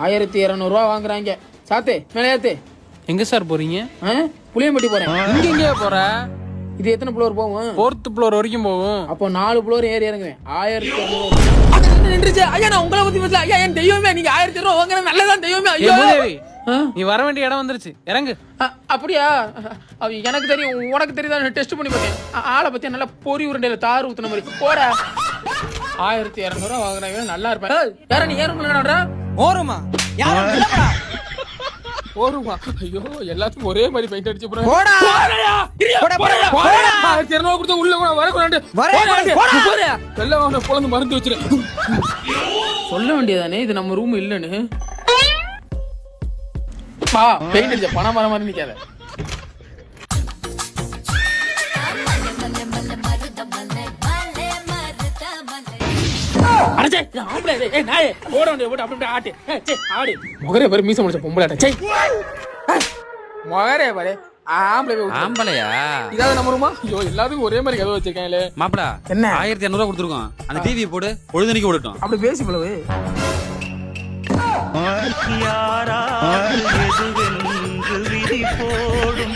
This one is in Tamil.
1200 வாங்குறாங்க. சாத்தே மேலே ஏத்து. எங்க சார் போறீங்க? புளியம்பட்டி போறேன். இங்க எங்க போற? இது எத்தனை ஃப்ளோர் போகும்? 4th ஃப்ளோர் வரைக்கும் போகும். அப்போ 4 ஃப்ளோர் ஏறி இறங்குவேன். 1200 நின்றுச்சு. ஐயா நான் உங்களை பத்தி பேசல. ஐயா என் தெய்வமே, நீங்க 1200 வாங்குற நல்லதான் தெய்வமே. ஐயோ நீ வர வேண்டிய இடம் வந்துருச்சு, இறங்கு. அப்படியா? எனக்கு தெரியும், உனக்கு தெரியுதா? டெஸ்ட் பண்ணி பார்த்தேன். ஆளை பத்தி நல்லா பொறி உருண்டையில தார் ஊத்துன மாதிரி. போட 1200 வாங்குறாங்க. நல்லா இருப்பேன். யார நீ ஏறுங்களா? ஓரமா ஓருமா? ஐயோ எல்லாத்துக்கும் ஒரே மாதிரி பெயிண்ட் அடிச்சு போறேன். கொடுத்து உள்ள வரக்கூடாது. பொழந்து மருந்து வச்சிரு. சொல்ல வேண்டியதானே இது நம்ம ரூம் இல்லன்னு. பெயிண்ட் அடிச்ச பணம் மரம் மாதிரி நிக்காத. முகரே பாரு, மீச முடிச்ச பொம்பளை. முகரே பாரு, ஆம்பளையா? இதாவது நம்ம ரூமா? ஐயோ எல்லாத்துக்கும் ஒரே மாதிரி கதவு வச்சிருக்கேன். மாப்பிள என்ன 1200 கொடுத்துருக்கோம். அந்த டிவி போடு, பொழுதுனிக்கு விடட்டும். அப்படி பேசி போலவு. யாரா எதுவென்று விதி போடும்